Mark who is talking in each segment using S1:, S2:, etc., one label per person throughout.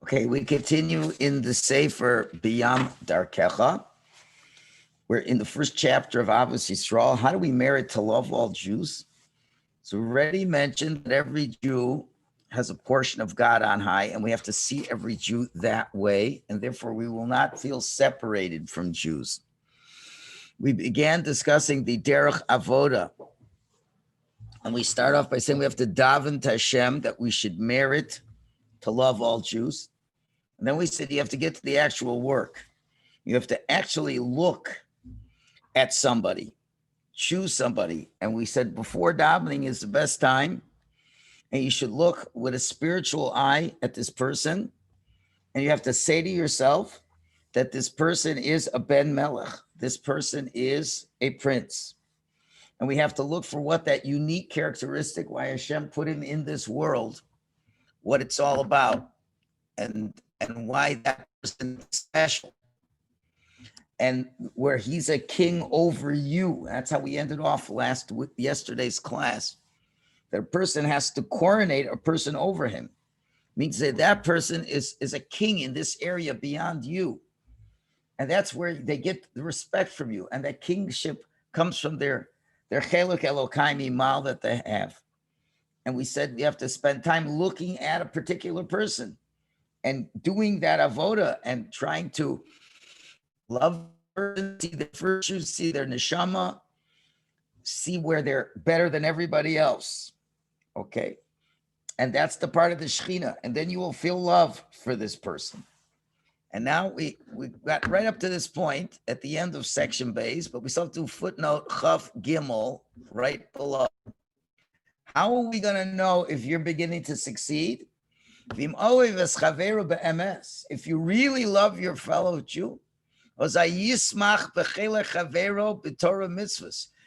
S1: Okay, we continue in the Sefer Beyam Darkecha. We're in the first chapter of Avos Yisrael. How do we merit to love all Jews? So we already mentioned that every Jew has a portion of God on high, and we have to see every Jew that way, and therefore we will not feel separated from Jews. We began discussing the Derech Avoda, and we start off by saying we have to daven to Hashem that we should merit to love all Jews. And then we said you have to get to the actual work. You have to actually look at somebody, choose somebody. And we said before davening is the best time. And you should look with a spiritual eye at this person. And you have to say to yourself that this person is a Ben Melech. This person is a prince. And we have to look for what that unique characteristic, why Hashem put him in this world, what it's all about, and why that person is special. And where he's a king over you. That's how we ended off yesterday's class. That a person has to coronate a person over him. Means that that person is a king in this area beyond you. And that's where they get the respect from you. And that kingship comes from their cheluk Elokai imal that they have. And we said we have to spend time looking at a particular person and doing that avoda and trying to love person, see their virtues, see their neshama, see where they're better than everybody else. Okay. And that's the part of the Shekhinah. And then you will feel love for this person. And now we got right up to this point at the end of section base, but we still have to footnote Chaf Gimel right below. How are we going to know if you're beginning to succeed? If you really love your fellow Jew,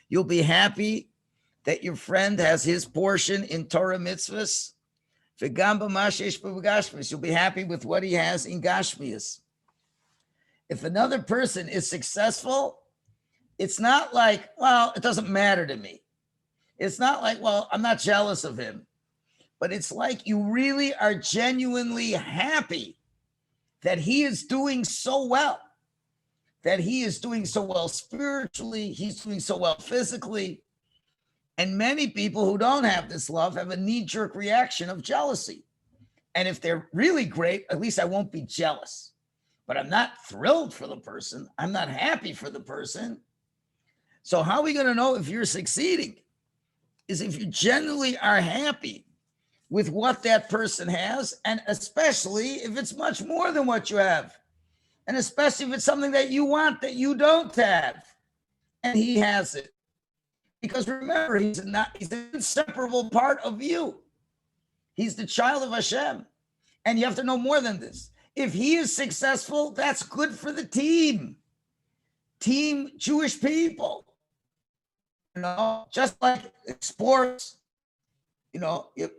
S1: you'll be happy that your friend has his portion in Torah mitzvahs. You'll be happy with what he has in Gashmias. If another person is successful, it's not like, well, it doesn't matter to me. It's not like, well, I'm not jealous of him. But it's like you really are genuinely happy that he is doing so well. That he is doing so well spiritually, he's doing so well physically. And many people who don't have this love have a knee-jerk reaction of jealousy. And if they're really great, at least I won't be jealous. But I'm not thrilled for the person. I'm not happy for the person. So how are we going to know if you're succeeding? Is if you genuinely are happy with what that person has, and especially if it's much more than what you have. And especially if it's something that you want that you don't have, and he has it. Because remember, he's an inseparable part of you. He's the child of Hashem. And you have to know more than this. If he is successful, that's good for the team. Team Jewish people. You know, just like sports, you know, if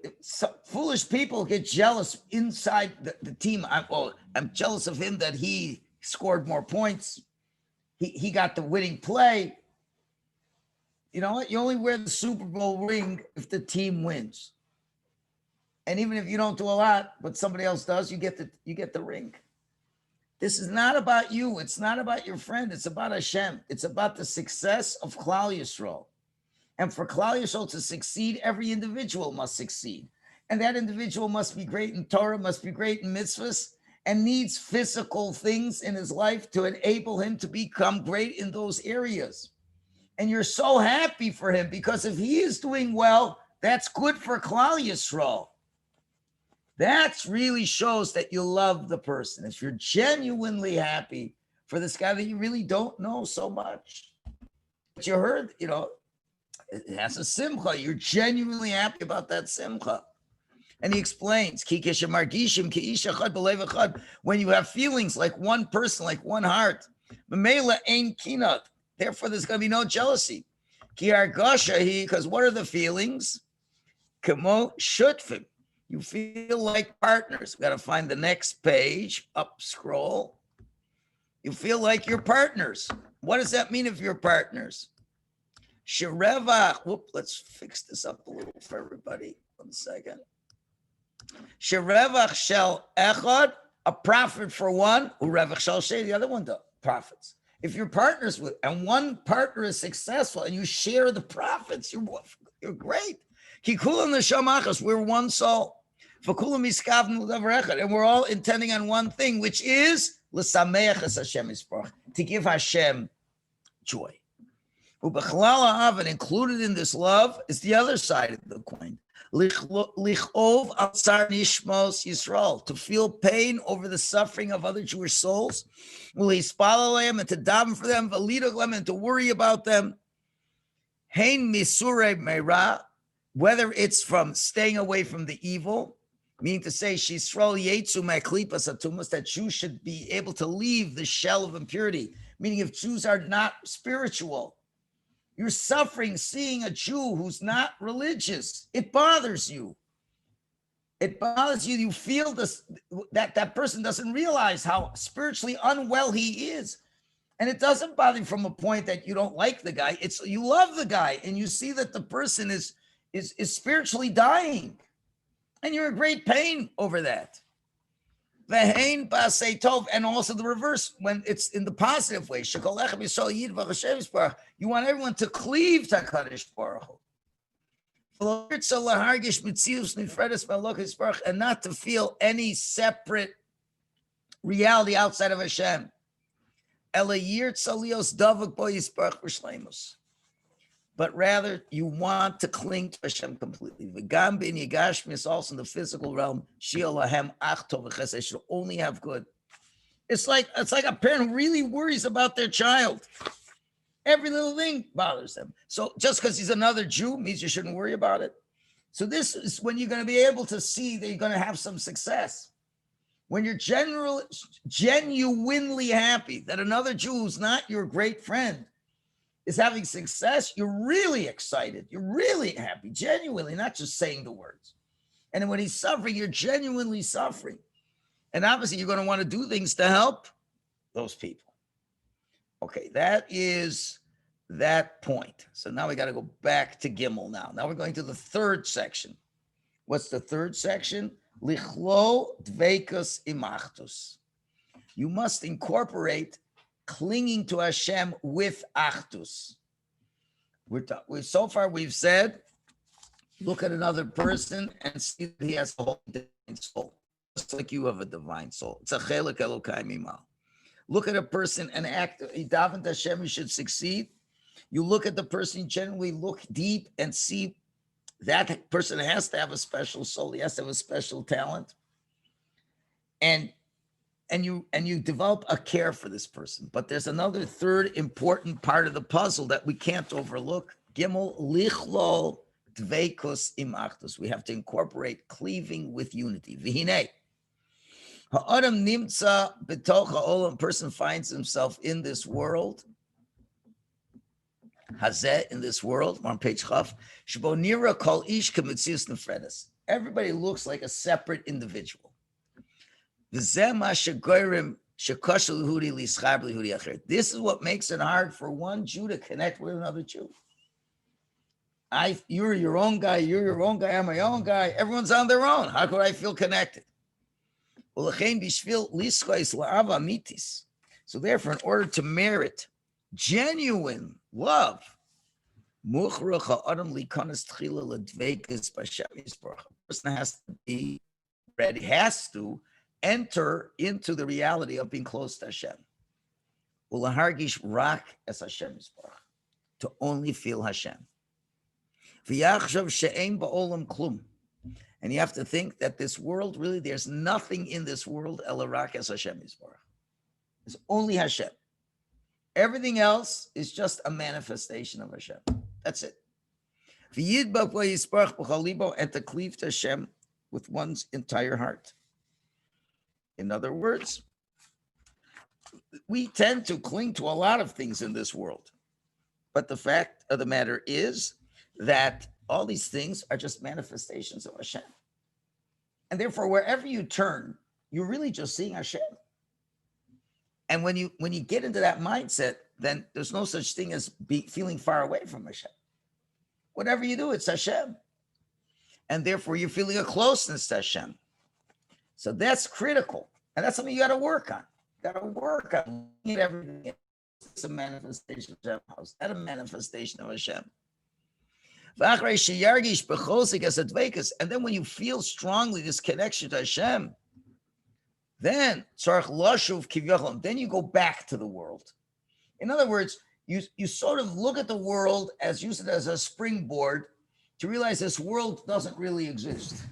S1: foolish people get jealous inside the team. I'm jealous of him that he scored more points. He got the winning play. You know what? You only wear the Super Bowl ring if the team wins. And even if you don't do a lot, but somebody else does, you get the ring. This is not about you. It's not about your friend. It's about Hashem. It's about the success of Klal Yisrael. And for Klal Yisrael to succeed, every individual must succeed. And that individual must be great in Torah, must be great in mitzvahs, and needs physical things in his life to enable him to become great in those areas. And you're so happy for him because if he is doing well, that's good for Klal Yisrael. That really shows that you love the person. If you're genuinely happy for this guy that you really don't know so much. But you heard, you know, it has a simcha. You're genuinely happy about that simcha. And he explains, when you have feelings like one person, like one heart, therefore there's going to be no jealousy. Because what are the feelings? You feel like partners. We've got to find the next page, up scroll. You feel like you're partners. What does that mean if you're partners? Sherevach, let's fix this up a little for everybody. 1 second. Sherevach shel echad a profit for one, the other one profits. If you're partners with, and one partner is successful and you share the profits, you're great. We're one soul. And we're all intending on one thing, which is to give Hashem joy. And included in this love is the other side of the coin. To feel pain over the suffering of other Jewish souls, and to daven for them, and to worry about them. Whether it's from staying away from the evil, meaning to say, that Jews should be able to leave the shell of impurity, meaning if Jews are not spiritual, you're suffering seeing a Jew who's not religious. It bothers you. It bothers you. You feel this, that person doesn't realize how spiritually unwell he is. And it doesn't bother you from a point that you don't like the guy. It's you love the guy and you see that the person is spiritually dying. And you're in great pain over that. And also the reverse, when it's in the positive way. You want everyone to cleave to HaKadosh Baruch Hu. And not to feel any separate reality outside of Hashem. But rather, you want to cling to Hashem completely. Also in the physical realm, should only have good. It's like a parent who really worries about their child. Every little thing bothers them. So just because he's another Jew means you shouldn't worry about it. So this is when you're going to be able to see that you're going to have some success. When you're genuinely happy that another Jew who's not your great friend is having success, you're really excited. You're really happy, genuinely, not just saying the words. And then when he's suffering, you're genuinely suffering. And obviously, you're going to want to do things to help those people. Okay, that is that point. So now we got to go back to Gimel now. Now we're going to the third section. What's the third section? Lichlo dveikus imachtus. You must incorporate clinging to Hashem with achdus. So far we've said, look at another person and see that he has a whole divine soul, just like you have a divine soul. It's a chelek Elokai mimal. Look at a person and act. Daven Hashem, you should succeed. You look at the person, you generally look deep and see that person has to have a special soul. He has to have a special talent. And you develop a care for this person. But there's another third important part of the puzzle that we can't overlook. Gimel lichlo dveikus imachtus. We have to incorporate cleaving with unity. V'hinei. Ha'adam nimtza b'toch ha'olam. Person finds himself in this world. Hazeh, in this world. We're on page chaf. Shbo nira kol ish k'metzius nefredes. Everybody looks like a separate individual. This is what makes it hard for one Jew to connect with another Jew. You're your own guy, you're your own guy, I'm my own guy. Everyone's on their own. How could I feel connected? So therefore, in order to merit genuine love, a person has to be ready, has to enter into the reality of being close to Hashem. Ulahargish rak as Hashem Yisborach, to only feel Hashem. V'yachshav she'ein ba'olam klum, and you have to think that this world, really, there's nothing in this world ela rak as Hashem Yisborach. It's only Hashem. Everything else is just a manifestation of Hashem. That's it. V'yidbach v'yisborach b'chol libo, and to cleave to Hashem with one's entire heart. In other words, we tend to cling to a lot of things in this world. But the fact of the matter is that all these things are just manifestations of Hashem. And therefore, wherever you turn, you're really just seeing Hashem. And when you get into that mindset, then there's no such thing as feeling far away from Hashem. Whatever you do, it's Hashem. And therefore, you're feeling a closeness to Hashem. So that's critical. And that's something you got to work on. You got to work on it every day. It's a manifestation of Hashem house. That's a manifestation of Hashem. And then when you feel strongly this connection to Hashem, then you go back to the world. In other words, you sort of look at the world as use it as a springboard to realize this world doesn't really exist.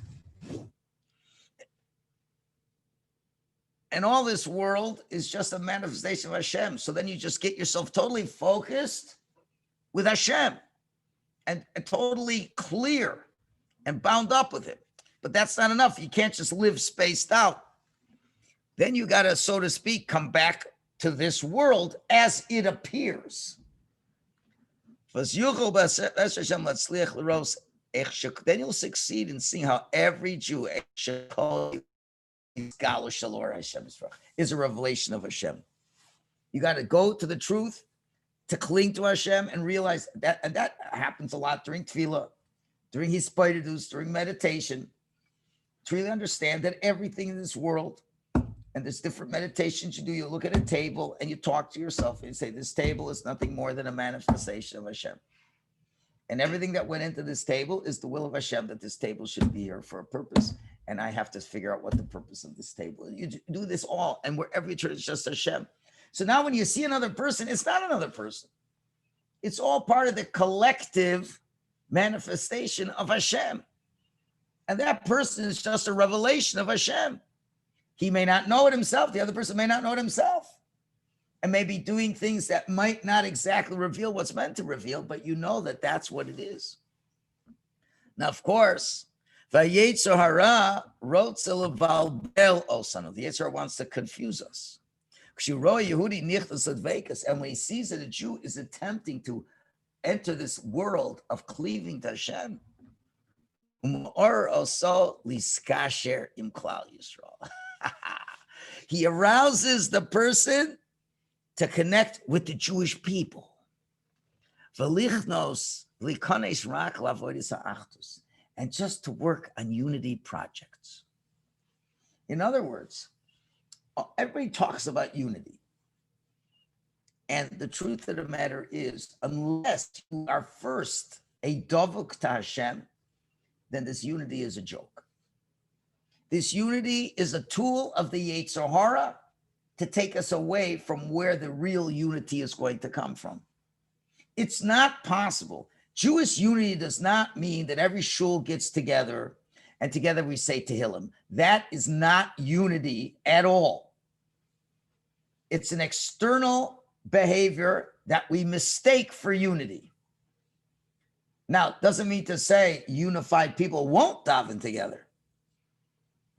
S1: And all this world is just a manifestation of Hashem. So then you just get yourself totally focused with Hashem and totally clear and bound up with Him. But that's not enough. You can't just live spaced out. Then you got to, so to speak, come back to this world as it appears. Then you'll succeed in seeing how every Jew is a revelation of Hashem. You got to go to the truth, to cling to Hashem, and realize that, and that happens a lot during tefillah, during hispidus, during meditation, to really understand that everything in this world, and there's different meditations you do. You look at a table and you talk to yourself and you say, this table is nothing more than a manifestation of Hashem. And everything that went into this table is the will of Hashem, that this table should be here for a purpose. And I have to figure out what the purpose of this table is. You do this all, and wherever you turn, it's just Hashem. So now when you see another person, it's not another person. It's all part of the collective manifestation of Hashem. And that person is just a revelation of Hashem. He may not know it himself. The other person may not know it himself. And may be doing things that might not exactly reveal what's meant to reveal, but you know that that's what it is. Now, of course, the Yetzer Hara wants to confuse us. And when he sees that a Jew is attempting to enter this world of cleaving to Hashem, he arouses the person to connect with the Jewish people. And just to work on unity projects. In other words, everybody talks about unity. And the truth of the matter is, unless you are first a dovuk to Hashem, then this unity is a joke. This unity is a tool of the Yetzer Hara to take us away from where the real unity is going to come from. It's not possible. Jewish unity does not mean that every shul gets together and together we say Tehillim. That is not unity at all. It's an external behavior that we mistake for unity. Now, it doesn't mean to say unified people won't daven together.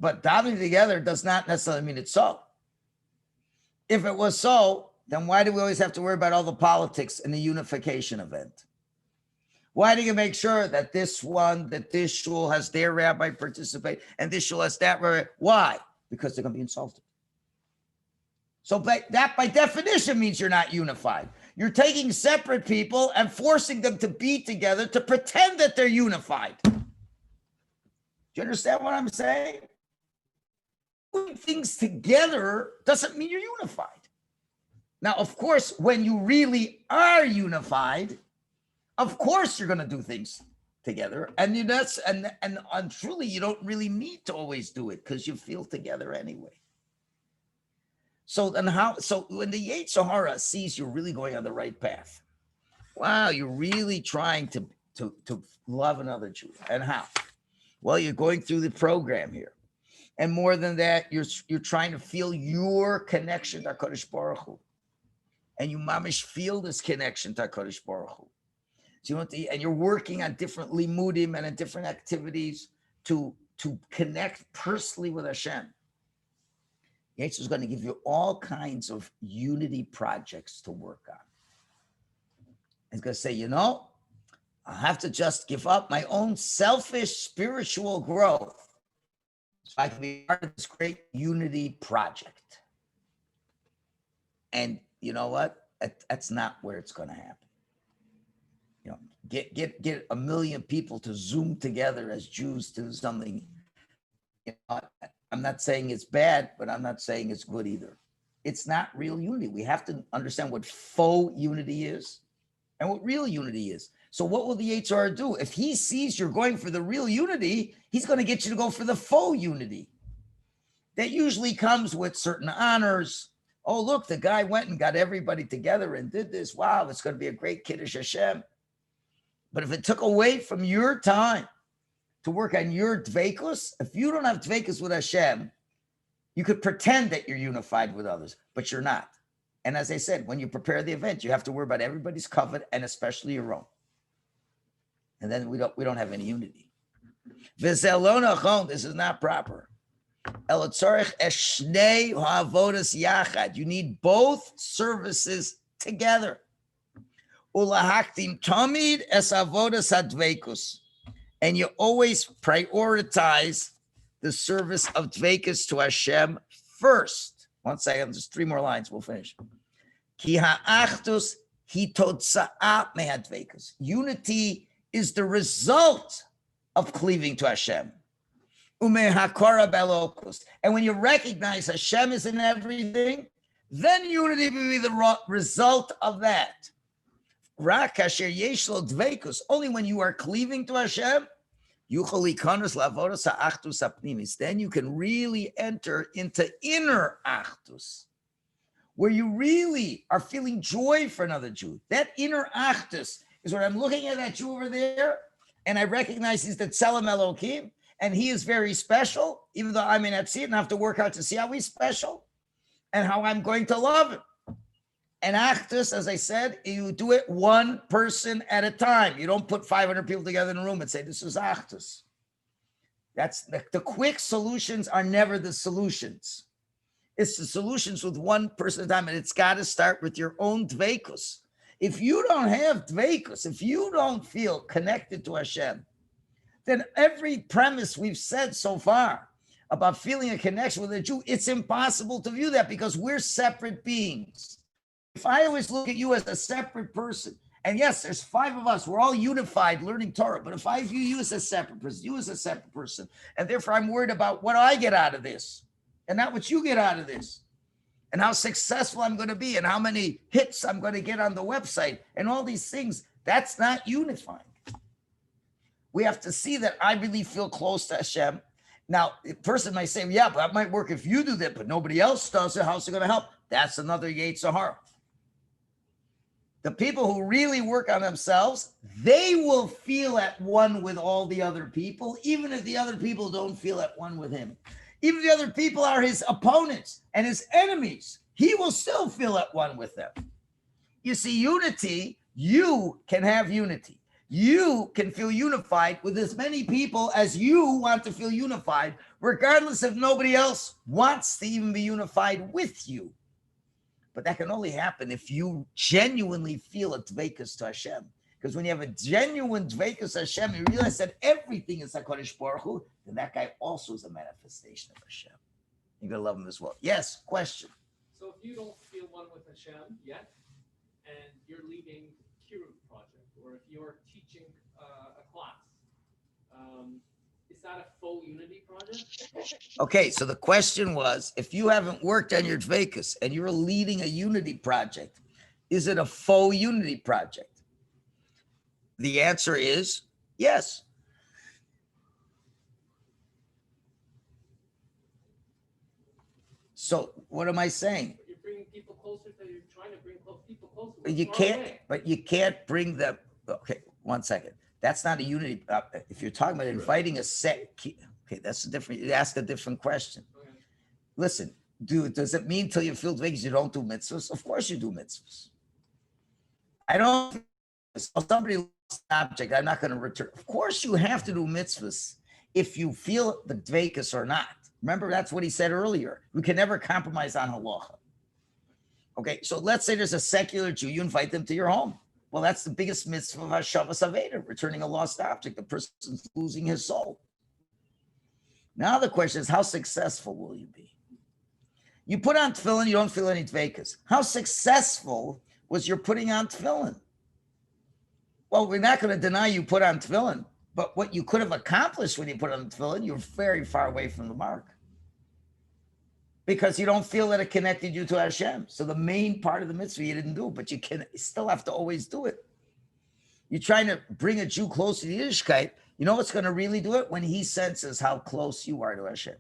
S1: But davening together does not necessarily mean it's so. If it was so, then why do we always have to worry about all the politics in the unification event? Why do you make sure that this shul has their rabbi participate and this shul has that rabbi? Why? Because they're going to be insulted. So that by definition means you're not unified. You're taking separate people and forcing them to be together to pretend that they're unified. Do you understand what I'm saying? Doing things together doesn't mean you're unified. Now, of course, when you really are unified, of course you're going to do things together. And and truly, you don't really need to always do it because you feel together anyway. So when the Yetzer Hara sees you're really going on the right path, wow, you're really trying to love another Jew. And how? Well, you're going through the program here. And more than that, you're trying to feel your connection to HaKadosh Baruch Hu. And you mamish feel this connection to HaKadosh Baruch Hu. So and you're working on different limudim and on different activities to connect personally with Hashem. Yetzer is going to give you all kinds of unity projects to work on. He's going to say, I'll have to just give up my own selfish spiritual growth so I can be part of this great unity project. And you know what? That's not where it's going to happen. Get 1 million people to Zoom together as Jews to do something. I'm not saying it's bad, but I'm not saying it's good either. It's not real unity. We have to understand what faux unity is and what real unity is. So what will the HR do? If he sees you're going for the real unity, he's going to get you to go for the faux unity. That usually comes with certain honors. Oh, look, the guy went and got everybody together and did this. Wow, it's going to be a great Kiddush Hashem. But if it took away from your time to work on your dveikus, if you don't have dveikus with Hashem, you could pretend that you're unified with others, but you're not. And as I said, when you prepare the event, you have to worry about everybody's covet and especially your own. And then we don't have any unity. This is not proper. You need both services together. And you always prioritize the service of dveikus to Hashem first. 1 second, just 3 more lines, we'll finish. Unity is the result of cleaving to Hashem. And when you recognize Hashem is in everything, then unity will be the result of that. Only when you are cleaving to Hashem, then you can really enter into inner achdus, where you really are feeling joy for another Jew. That inner achdus is where I'm looking at that Jew over there, and I recognize he's the Tzelem Elokim, and he is very special, even though I may not see it and have to work hard to see how he's special and how I'm going to love him. And achdus, as I said, you do it one person at a time. You don't put 500 people together in a room and say, this is achdus. That's the quick solutions are never the solutions. It's the solutions with one person at a time, and it's got to start with your own dveikus. If you don't have dveikus, if you don't feel connected to Hashem, then every premise we've said so far about feeling a connection with a Jew, it's impossible to view that because we're separate beings. If I always look at you as a separate person, and yes, there's 5 of us, we're all unified learning Torah, but if I view you as a separate person, you as a separate person, and therefore I'm worried about what I get out of this, and not what you get out of this, and how successful I'm going to be, and how many hits I'm going to get on the website, and all these things, that's not unifying. We have to see that I really feel close to Hashem. Now, a person might say, yeah, but that might work if you do that, but nobody else does it. How's it going to help? That's another Yetzer Hara. The people who really work on themselves, they will feel at one with all the other people, even if the other people don't feel at one with him. Even if the other people are his opponents and his enemies, he will still feel at one with them. You see, unity, you can have unity. You can feel unified with as many people as you want to feel unified, regardless if nobody else wants to even be unified with you. But that can only happen if you genuinely feel a dveikus to Hashem. Because when you have a genuine dveikus to Hashem, you realize that everything is HaKadosh Baruch Hu, then that guy also is a manifestation of Hashem. You're going to love him as well. Yes, question.
S2: So if you don't feel one with Hashem yet, and you're leading Kiruv project, or if you're teaching a class, is that a full unity project?
S1: Okay, so the question was, if you haven't worked on your dveikus and you're leading a unity project, is it a faux unity project? The answer is yes. So what am I saying?
S2: You're bringing people closer to, you're trying to bring people closer.
S1: But you can't bring them. Okay, 1 second. That's not a unity. If you're talking about inviting a set, okay, that's a different. You ask a different question. Okay. Listen, does it mean till you feel dveikus you don't do mitzvahs? Of course you do mitzvahs. I don't. Somebody lost an object. I'm not going to return. Of course you have to do mitzvahs if you feel the dveikus or not. Remember, that's what he said earlier. We can never compromise on halacha. Okay, so let's say there's a secular Jew. You invite them to your home. Well, that's the biggest mitzvah of Hashavas Aveda, returning a lost object. The person's losing his soul. Now the question is, how successful will you be? You put on tefillin, you don't feel any dveikus. How successful was your putting on tefillin? Well, we're not going to deny you put on tefillin, but what you could have accomplished when you put on tefillin, you're very far away from the mark. because you don't feel that it connected you to Hashem. So the main part of the mitzvah you didn't do, but you still have to always do it. You're trying to bring a Jew closer to Yiddishkeit. You know what's going to really do it? When he senses how close you are to Hashem.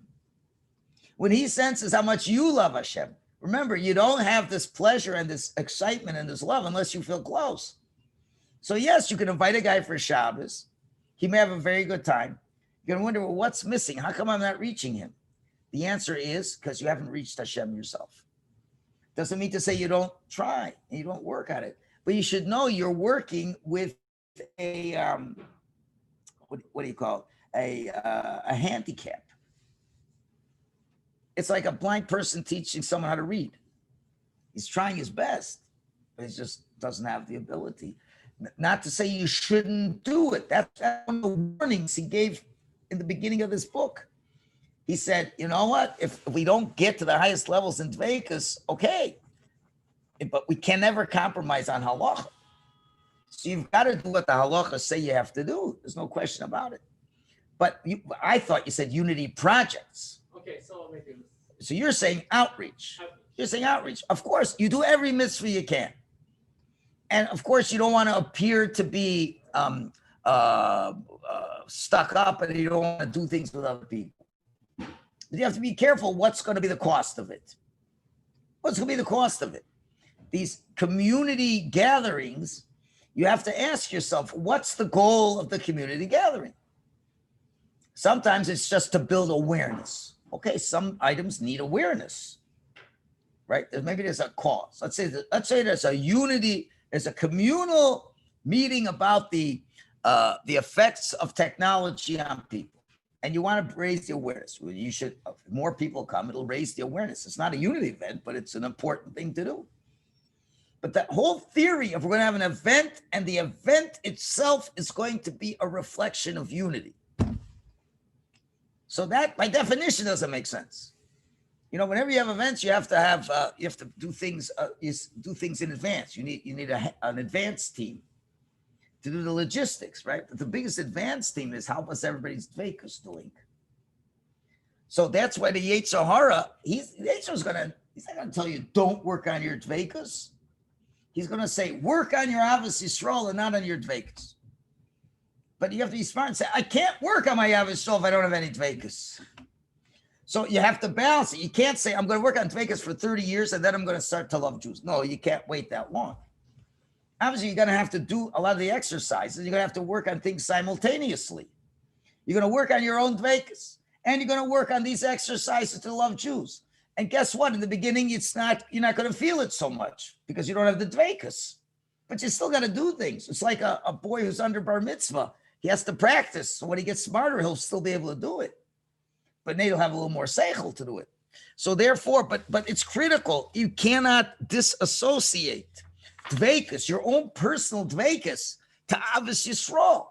S1: When he senses how much you love Hashem. Remember, you don't have this pleasure and this excitement and this love unless you feel close. So yes, you can invite a guy for Shabbos. He may have a very good time. You're going to wonder, well, what's missing? How come I'm not reaching him? The answer is because you haven't reached Hashem yourself. Doesn't mean to say you don't try and you don't work at it, but you should know you're working with a what do you call it? A handicap. It's like a blind person teaching someone how to read. He's trying his best, but he just doesn't have the ability. Not to say you shouldn't do it. That's one of the warnings he gave in the beginning of this book. He said, you know what? If we don't get to the highest levels in Dveikus, okay. But we can never compromise on halacha. So you've got to do what the halachas say you have to do. There's no question about it. But I thought you said unity projects.
S2: Okay, so maybe.
S1: So you're saying outreach. You're saying outreach. Of course, you do every mitzvah you can. And of course, you don't want to appear to be stuck up and you don't want to do things with other people. But you have to be careful what's going to be the cost of it. What's going to be the cost of it? These community gatherings, you have to ask yourself, what's the goal of the community gathering? Sometimes it's just to build awareness. Okay, some items need awareness, right? Maybe there's a cause. Let's say there's a unity, there's a communal meeting about the effects of technology on people, and you want to raise the awareness. You should, if more people come, it'll raise the awareness. It's not a unity event, but it's an important thing to do. But that whole theory of we're going to have an event and the event itself is going to be a reflection of unity. So that, by definition, doesn't make sense. You know, whenever you have events, you have to do things. You do things in advance. You need an advance team to do the logistics, right? But the biggest advance team is how was everybody's dveikus doing. So that's why the Yetzer Hara, he's not going to tell you don't work on your dveikus. He's going to say work on your Avos Yisrael and not on your dveikus. But you have to be smart and say, I can't work on my Avos Yisrael if I don't have any dveikus. So you have to balance it. You can't say, I'm going to work on dveikus for 30 years and then I'm going to start to love Jews. No, you can't wait that long. Obviously, you're going to have to do a lot of the exercises. You're going to have to work on things simultaneously. You're going to work on your own dveikus, and you're going to work on these exercises to love Jews. And guess what? In the beginning, you're not going to feel it so much because you don't have the dveikus. But you still got to do things. It's like a boy who's under bar mitzvah. He has to practice. So when he gets smarter, he'll still be able to do it. But now he'll have a little more seichel to do it. So therefore, but it's critical. You cannot disassociate dveikus, your own personal dveikus, to Avos Yisrael.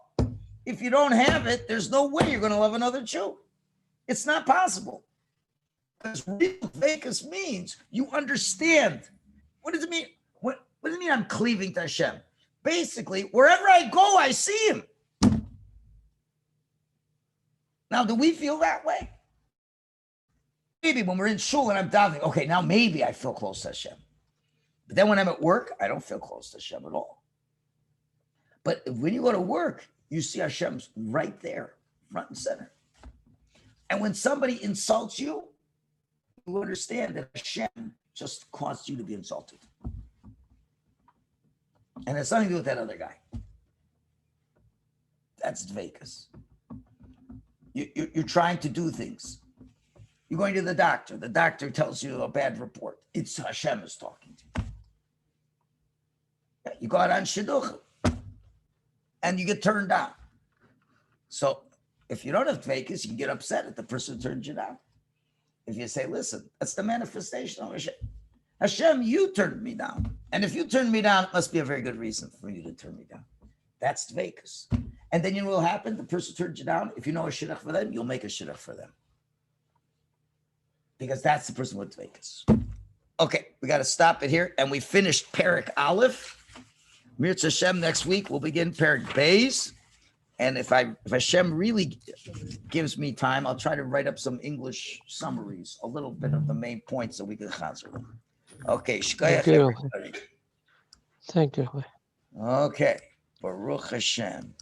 S1: If you don't have it, there's no way you're going to love another Jew. It's not possible. Because real dveikus means you understand. What does it mean? What does it mean I'm cleaving to Hashem? Basically, wherever I go, I see him. Now, do we feel that way? Maybe when we're in shul and I'm davening, okay, now maybe I feel close to Hashem. But then when I'm at work, I don't feel close to Hashem at all. But when you go to work, you see Hashem's right there, front and center. And when somebody insults you, you understand that Hashem just caused you to be insulted. And it's nothing to do with that other guy. That's dveikus. You're trying to do things. You're going to the doctor. The doctor tells you a bad report. It's Hashem is talking to you. You go out on shidduch and you get turned down. So if you don't have dveikus, you can get upset if the person turns you down. If you say, listen, that's the manifestation of Hashem. Hashem, you turned me down. And if you turned me down, it must be a very good reason for you to turn me down. That's dveikus. And then you know what will happen? The person turns you down. If you know a shidduch for them, you'll make a shidduch for them. Because that's the person with dveikus. Okay, we got to stop it here. And we finished Perek Aleph. Mirz Hashem, next week, we'll begin Perek Beis. And if Hashem really gives me time, I'll try to write up some English summaries, a little bit of the main points so we can chazer them. Okay, shkoyach,
S3: Okay,
S1: everybody.
S3: thank you.
S1: Okay, Baruch Hashem.